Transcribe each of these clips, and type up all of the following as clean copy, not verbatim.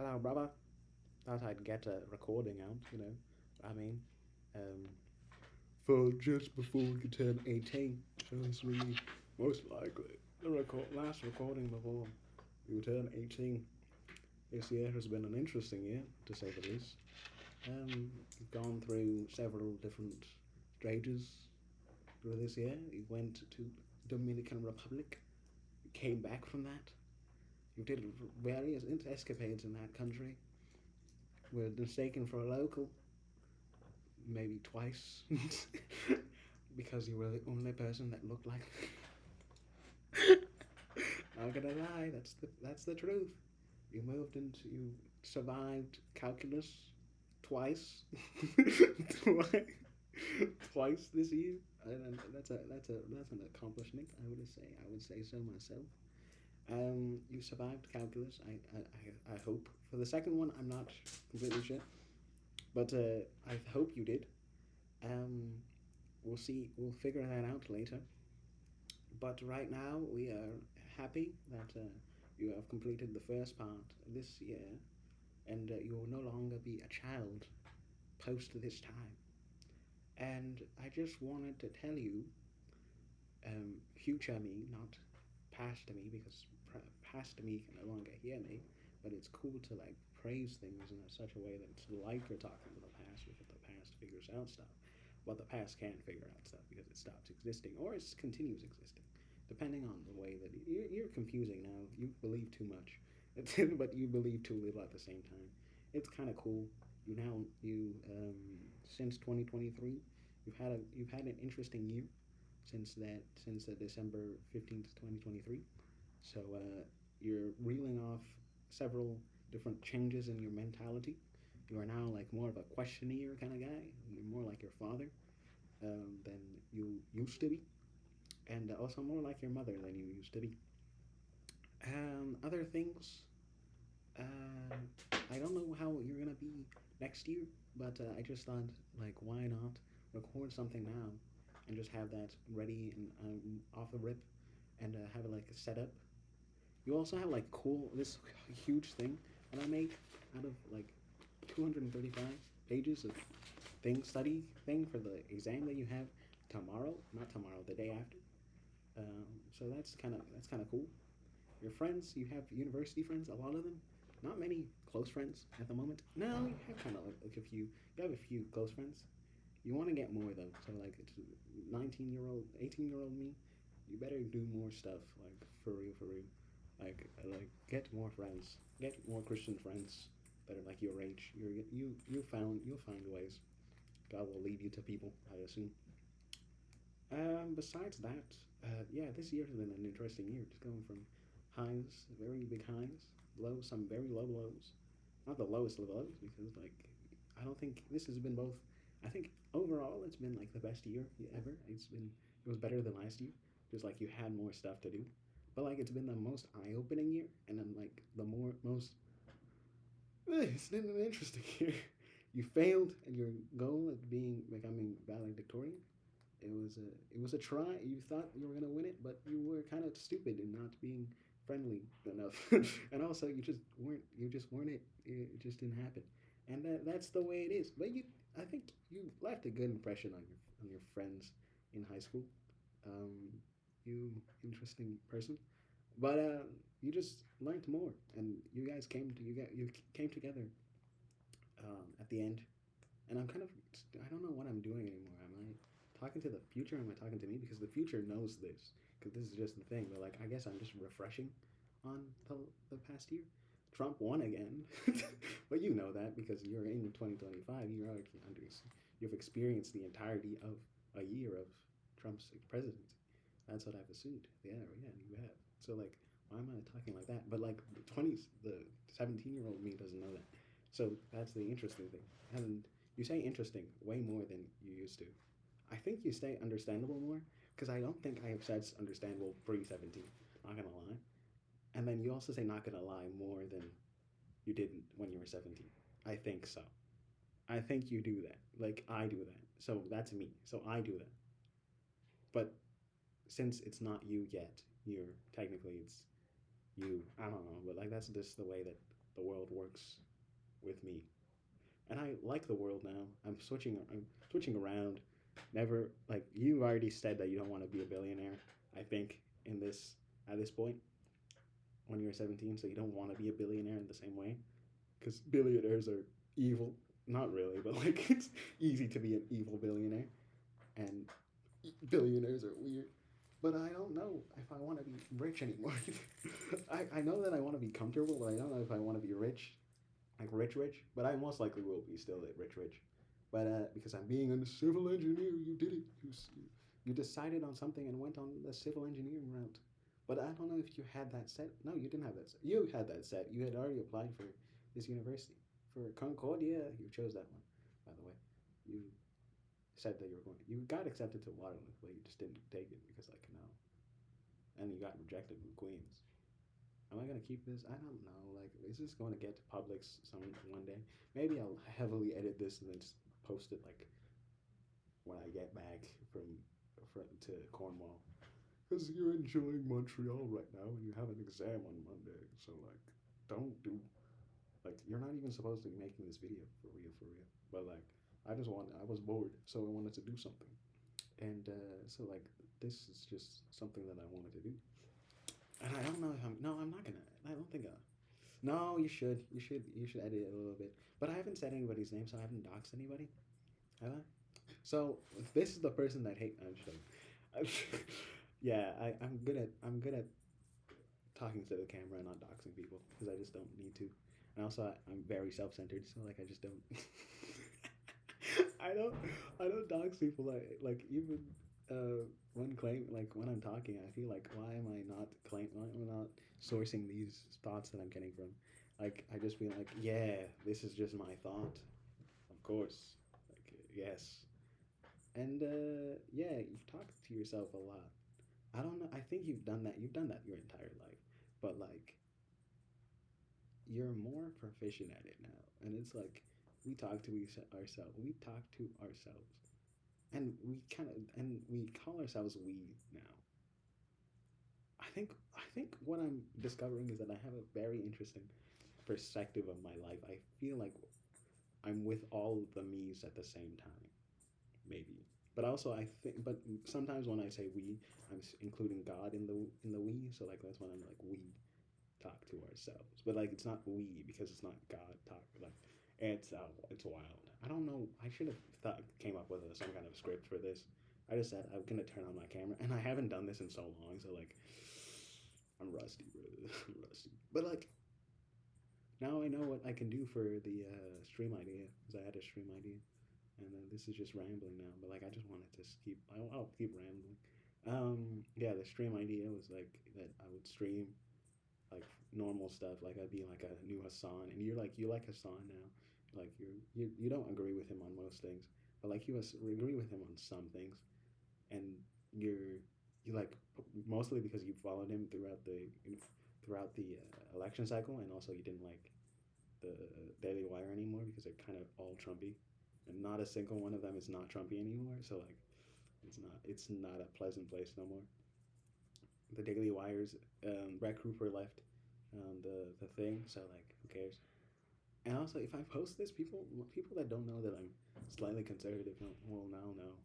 Hello, brother. Thought I'd get a recording out, you know. I mean, um, for just before we could turn 18. So this will be most likely the last recording before we would turn 18. This year has been an interesting year, to say the least. We've gone through several different stages through this year. We went to Dominican Republic, came back from that. We did various escapades in that country. We were mistaken for a local, maybe twice, because you were the only person that looked like. Not gonna lie, that's the truth. You moved into you survived calculus twice, twice, twice this year. And that's an accomplishment. I would say so myself. You survived calculus. I hope for the second one. I'm not completely sure, but I hope you did. Um, we'll see. We'll figure that out later. But right now, we are happy that you have completed the first part this year, and you will no longer be a child post this time. And I just wanted to tell you, future me, not past me, because past me can no longer hear me. But it's cool to like praise things in such a way that it's like you're talking to the past, because the past figures out stuff. Well, the past can't figure out stuff because it stops existing or it continues existing, depending on the way that you're confusing now. You believe too much, but you believe too little at the same time. It's kind of cool. You since 2023, you've had an interesting year since December 15th, 2023. So you're reeling off several different changes in your mentality. You are now like more of a questionnaire kind of guy. You're more like your father than you used to be, and also more like your mother than you used to be. Other things, uh, I don't know how you're gonna be next year, but I just thought, like, why not record something now and just have that ready and off the rip, and have it like a setup. You also have like this huge thing that I make out of like 235 pages of study thing for the exam that you have tomorrow, not tomorrow, the day after. So that's kind of cool. Your friends, you have university friends, a lot of them. Not many close friends at the moment. No, you have kind of like a few. You have a few close friends. You want to get more though. So like, it's 19-year-old, 18-year-old me. You better do more stuff. Like for real, for real. Like get more friends. Get more Christian friends that are like your age. You'll find ways. God will lead you to people, I assume. Besides that, yeah, this year has been an interesting year. Just going from highs, very big highs, lows, some very low lows. Not the lowest of lows, because like I don't think this has been both. I think overall it's been like the best year ever. It was better than last year. Just like you had more stuff to do, but like it's been the most eye-opening year, and then like the more most. It's been an interesting year. You failed at your goal at becoming valedictorian. It was a try. You thought you were gonna win it, but you were kind of stupid in not being friendly enough, and also you just weren't it. It just didn't happen, and that's the way it is. But I think you left a good impression on your friends in high school. Um, you interesting person, but you just learned more, and you came together at the end. And I don't know what I'm doing anymore. Am I talking to the future? Am I talking to me? Because the future knows this. Because this is just the thing. But like, I guess I'm just refreshing on the past year. Trump won again, but you know that because you're in 2025. You've experienced the entirety of a year of Trump's presidency. That's what I've assumed. Yeah, yeah, you have. So like, why am I talking like that? But like the 17-year-old me doesn't know that. So that's the interesting thing. And you say interesting way more than you used to. I think you say understandable more because I don't think I have said understandable pre 17. Not gonna lie. And then you also say not gonna lie more than you didn't when you were 17. I think so. I think you do that. Like I do that. So that's me. So I do that. But since it's not you yet, it's you. I don't know, but like that's just the way that the world works with me, and I like the world now. I'm switching around. Never like you already said that you don't want to be a billionaire. I think in this at this point when you're 17, so you don't want to be a billionaire in the same way because billionaires are evil. Not really, but like it's easy to be an evil billionaire, and billionaires are weird. But I don't know if I want to be rich anymore. I know that I want to be comfortable, but I don't know if I want to be rich, like rich, rich. But I most likely will be still rich, rich. But because I'm being a civil engineer, you did it. You decided on something and went on the civil engineering route. But I don't know if you had that set. No, you didn't have that set. You had that set. You had already applied for this university. For Concordia, you chose that one, by the way. You said that you were going. You got accepted to Waterloo, but you just didn't take it because, like, no. And you got rejected from Queens. Am I gonna keep this? I don't know. Like, is this going to get to Publix one day? Maybe I'll heavily edit this and then just post it like when I get back from to Cornwall. Because you're enjoying Montreal right now and you have an exam on Monday. So like, don't do like you're not even supposed to be making this video for real, for real. But like, I was bored, so I wanted to do something, and so like this is just something that I wanted to do. And I don't know if I'm not gonna. I don't think. No, you should. You should edit it a little bit. But I haven't said anybody's name, so I haven't doxed anybody. Have I? So this is the person that hate. I'm just kidding. Yeah, I'm good at talking to the camera and not doxing people because I just don't need to. And also, I'm very self-centered, so like I just don't. I don't. I don't dox people like even when claim like when I'm talking, I feel like why am I not why am I not sourcing these thoughts that I'm getting from? Like I just feel like yeah, this is just my thought, of course. Like yes, and yeah, you've talked to yourself a lot. I don't know. I think you've done that. You've done that your entire life, but like you're more proficient at it now, and it's like we talk to ourselves. We talk to ourselves, and we call ourselves we now. I think what I'm discovering is that I have a very interesting perspective of my life. I feel like I'm with all the me's at the same time, maybe. But also I think, but sometimes when I say we, I'm including God in the we. So like that's when I'm like we talk to ourselves. But like it's not we because it's not God talk. Like it's wild. I don't know. I should have thought came up with some kind of script for this. I just said I'm gonna turn on my camera, and I haven't done this in so long. So like I'm rusty, bro. I'm rusty. But like now I know what I can do for the stream idea because I had a stream idea, and then this is just rambling now. But like I just wanted to keep. I'll keep rambling. Yeah, the stream idea was like that I would stream like normal stuff. Like I'd be like a new Hassan, and you're like you like Hassan now. Like you don't agree with him on most things, but like you agree with him on some things, and you like mostly because you followed him throughout the election cycle, and also you didn't like the Daily Wire anymore because they're kind of all Trumpy, and not a single one of them is not Trumpy anymore. So like it's not a pleasant place no more. The Daily Wire's Brett Cooper left the thing, so like who cares? And also, if I post this, people that don't know that I'm slightly conservative will now know,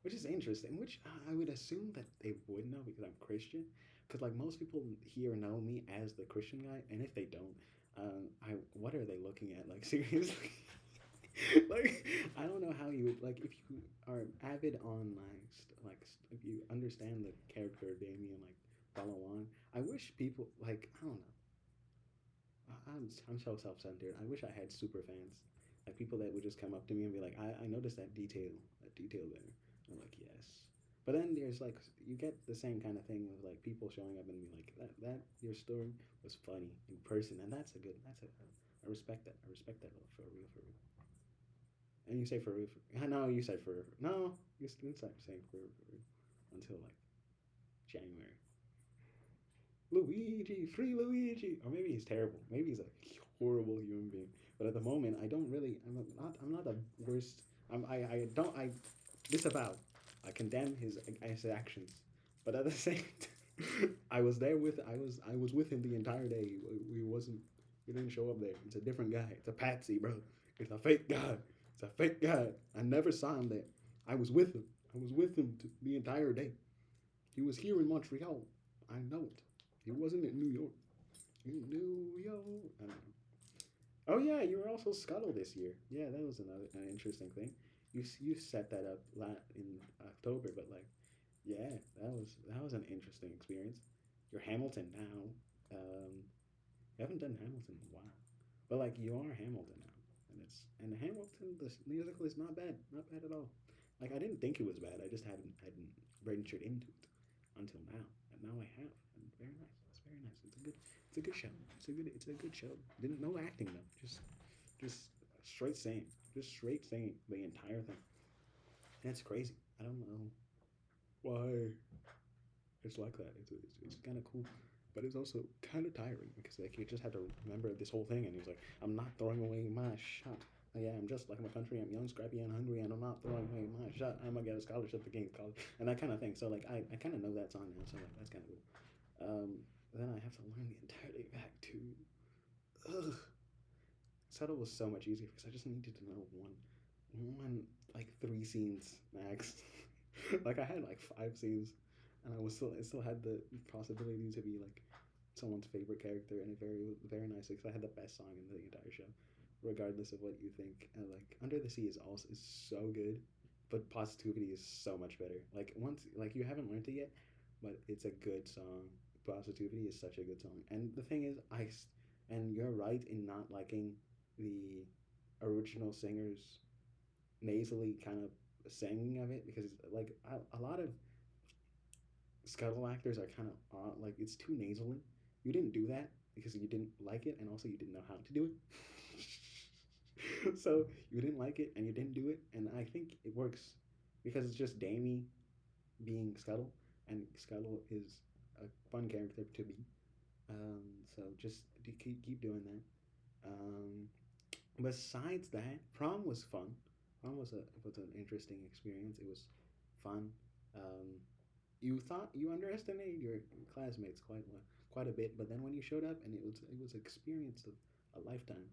which is interesting. Which I would assume that they would know because I'm Christian. Because like most people here know me as the Christian guy, and if they don't, I what are they looking at? Like seriously, like I don't know how you would like if you are avid on like if you understand the character of Damien like follow on. I wish people like I don't know. I'm so self-centered. I wish I had super fans, like people that would just come up to me and be like, I noticed that detail there. I'm like, yes. But then there's like you get the same kind of thing with like people showing up and be like that your story was funny in person, and that's a I respect that. I respect that for real, for real. And you say for real. I know you said for no. You start saying for real until like January. Luigi, free Luigi. Or maybe he's terrible. Maybe he's a horrible human being. But at the moment, I don't really. I'm not the worst. I don't. I disavow. I condemn his actions. But at the same time, I was there with. I was with him the entire day. He wasn't. He didn't show up there. It's a different guy. It's a patsy, bro. It's a fake guy. It's a fake guy. I never saw him there. I was with him. I was with him the entire day. He was here in Montreal. I know it. He wasn't in New York. In New York. I don't know. Oh yeah, you were also Scuttle this year. Yeah, that was another an interesting thing. You set that up in October, but like, yeah, that was an interesting experience. You're Hamilton now. You haven't done Hamilton in a while, but like you are Hamilton now, and Hamilton the musical is not bad, not bad at all. Like I didn't think it was bad. I just hadn't ventured into it until now, and now I have. And very nice. It's very nice. It's a good show. It's a good show. Didn't no acting though. Just straight singing. Just straight singing the entire thing. And it's crazy. I don't know why it's like that. It's kind of cool, but it's also kind of tiring because like you just had to remember this whole thing, and he's like, I'm not throwing away my shot. Yeah, I'm just like my country. I'm young, scrappy, and hungry, and I'm not throwing away my shot. I'm gonna get a scholarship to King's College, and that kind of thing. So like I kind of know that song now, so like that's kind of cool. Then I have to learn the entirety back to. Ugh. Settle was so much easier because I just needed to know one like three scenes max. Like I had like five scenes, and I still had the possibility to be like someone's favorite character, and it very nice because I had the best song in the entire show, regardless of what you think. And like Under the Sea is so good, but Positivity is so much better. Like once like you haven't learned it yet, but it's a good song. Positivity is such a good song, and the thing is, and you're right in not liking the original singer's nasally kind of singing of it because like a lot of Scuttle actors are kind of like it's too nasally. You didn't do that because you didn't like it, and also you didn't know how to do it. So you didn't like it and you didn't do it, and I think it works because it's just Damie being Scuttle, and Scuttle is a fun character to be. Um, so just keep doing that. Besides that, prom was fun. Prom was an interesting experience. It was fun. Um, you thought you underestimated your classmates quite a bit, but then when you showed up, and it was an experience of a lifetime.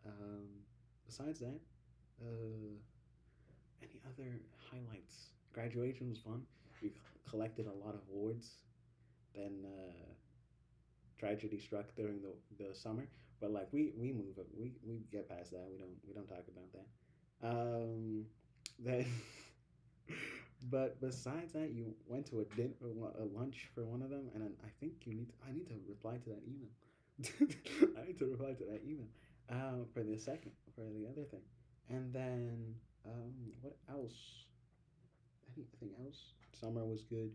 Um, Besides that, uh, any other highlights? Graduation was fun. We collected a lot of awards. Then tragedy struck during the summer, but like we move it. We get past that. We don't talk about that. Then, but besides that, you went to a lunch for one of them, and then I need to reply to that email. I need to reply to that email. For the other thing, and then what else? Anything else? Summer was good.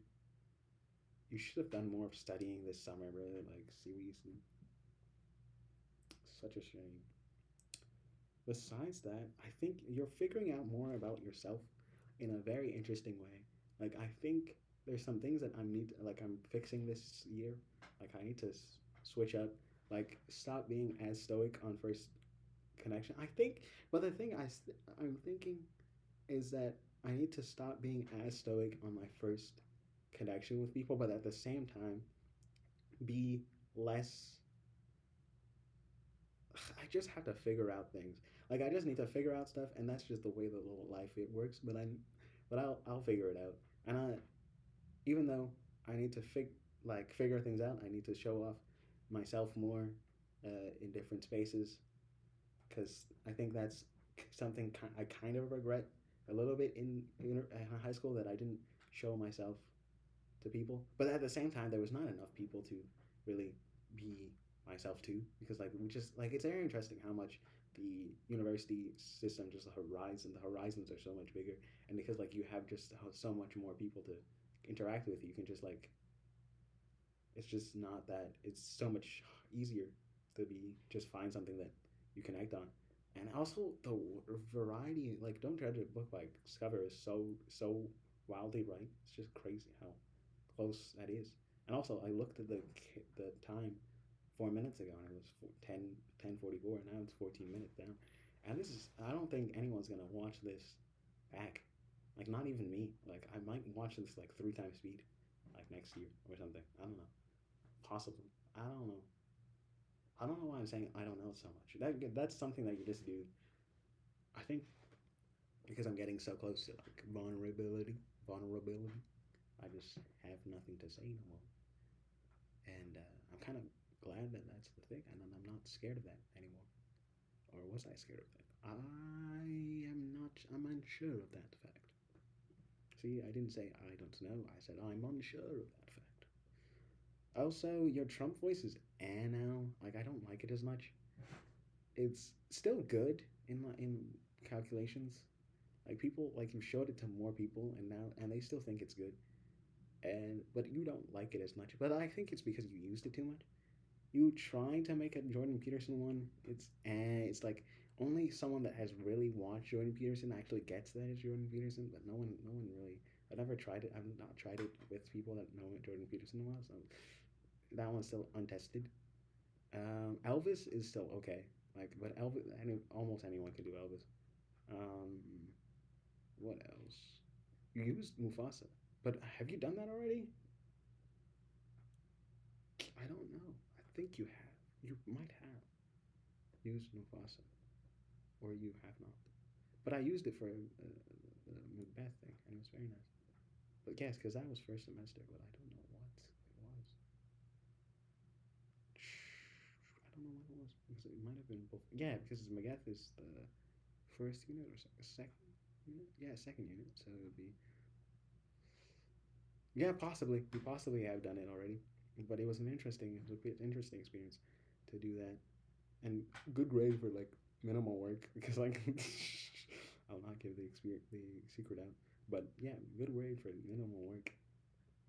You should have done more of studying this summer, really. Like seriously, such a shame. Besides that, I think you're figuring out more about yourself in a very interesting way. Like I think there's some things that I'm fixing this year. Like I need to switch up. Like stop being as stoic on first connection. I think, but the thing I'm thinking is that I need to stop being as stoic on my first connection with people, but at the same time be less. I just have to figure out things. Like I just need to figure out stuff, and that's just the way the little life it works. But I'll figure it out. And even though I need to figure things out, I need to show off myself more in different spaces because I think that's something I kind of regret a little bit in high school that I didn't show myself to people. But at the same time, there was not enough people to really be myself too, because like we just like it's very interesting how much the university system just the horizons are so much bigger, and because like you have just so much more people to interact with, you can just like it's just not that it's so much easier to be just find something that you connect on. And also the variety, like don't judge a book by its cover is so wildly right. It's just crazy how close that is. And also, I looked at the time 4 minutes ago, and it was 10:44, and now it's 14 minutes down. And this is I don't think anyone's gonna watch this back, like not even me. Like I might watch this like three times speed, like next year or something. I don't know, possibly. I don't know. I don't know why I'm saying I don't know so much. That's something that you just do. I think because I'm getting so close to like vulnerability. I just have nothing to say no more, and I'm kind of glad that that's the thing, and I'm not scared of that anymore. Or was I scared of that? I am not. I'm unsure of that fact. See, I didn't say I don't know. I said I'm unsure of that fact. Also, your Trump voice is now. Like I don't like it as much. It's still good in calculations. Like people like you showed it to more people and they still think it's good. And but you don't like it as much. But I think it's because you used it too much. You trying to make a Jordan Peterson one, it's like only someone that has really watched Jordan Peterson actually gets that it's Jordan Peterson, but no one really. I never tried it. I've not tried it with people that know what Jordan Peterson was. So that one's still untested. Elvis is still okay. Like, but almost anyone can do Elvis. Um, what else? You used Mufasa, but have you done that already? I don't know. I think you have. You might have used Mufasa, or you have not. But I used it for the Macbeth thing, and it was very nice. But yes, because that was first semester, but I don't know what it was. I don't know what it was because it might have been both. Yeah, because Macbeth is the first unit or second unit. Yeah, second unit. So it would be yeah, possibly. You possibly have done it already, but it was a bit interesting experience to do that, and good grade for like minimal work because like I'll not give the secret out, but yeah, good grade for minimal work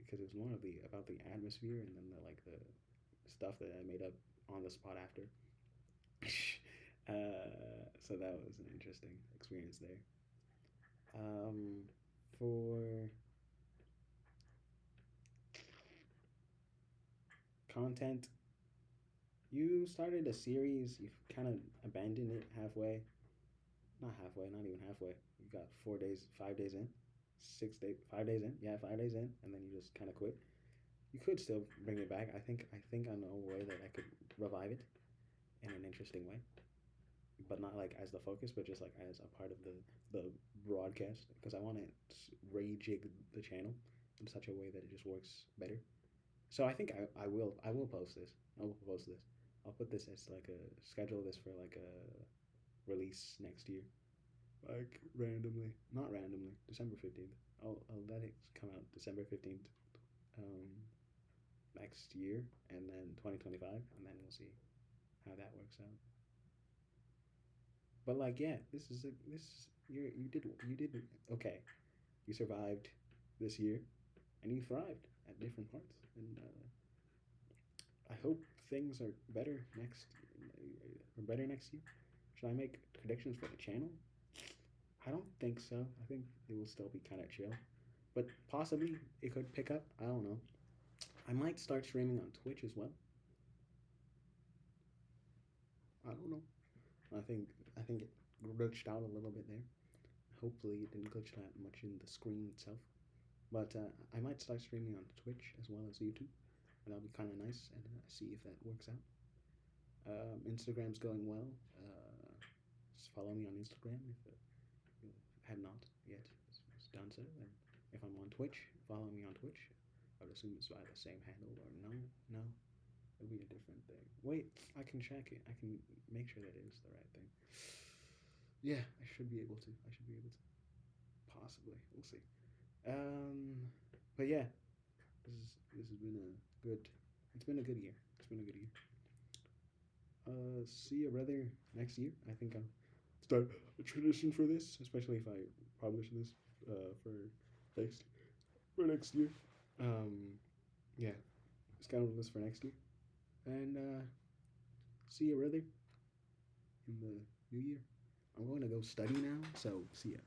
because it's one of the about the atmosphere and then the stuff that I made up on the spot after. So that was an interesting experience there. Um, for content, you started a series. You've kind of abandoned it halfway. Not halfway. Not even halfway. You got 4 days, 5 days in, 6 days, 5 days in. Yeah, 5 days in, and then you just kind of quit. You could still bring it back. I think I know a way that I could revive it in an interesting way, but not like as the focus, but just like as a part of the broadcast because I want to rejig the channel in such a way that it just works better. So I think I will post this. I will post this. I'll put this as like a schedule this for like a release next year, like randomly, not randomly, December 15th. I'll let it come out December 15th, um, next year, and then 2025, and then we'll see how that works out. But like, yeah, this you did okay. You survived this year, and you thrived at different parts, and I hope things are better next year. Should I make predictions for the channel? I don't think so. I think it will still be kind of chill, but possibly it could pick up. I don't know. I might start streaming on Twitch as well. I don't know. I think I think it glitched out a little bit there. Hopefully, it didn't glitch that much in the screen itself. But I might start streaming on Twitch as well as YouTube, and that'll be kind of nice. And see if that works out. Instagram's going well. Just follow me on Instagram if you have not yet done so. And if I'm on Twitch, follow me on Twitch. I would assume it's by the same handle, or no, it'll be a different thing. Wait, I can check it. I can make sure that it is the right thing. Yeah, I should be able to. I should be able to. Possibly. We'll see. Um, but yeah, this has been a good. It's been a good year. It's been a good year. See you brother next year. I think I'll start a tradition for this, especially if I publish this for next next year. Um, yeah, schedule this for next year, and see you brother in the new year. I'm going to go study now, so see ya.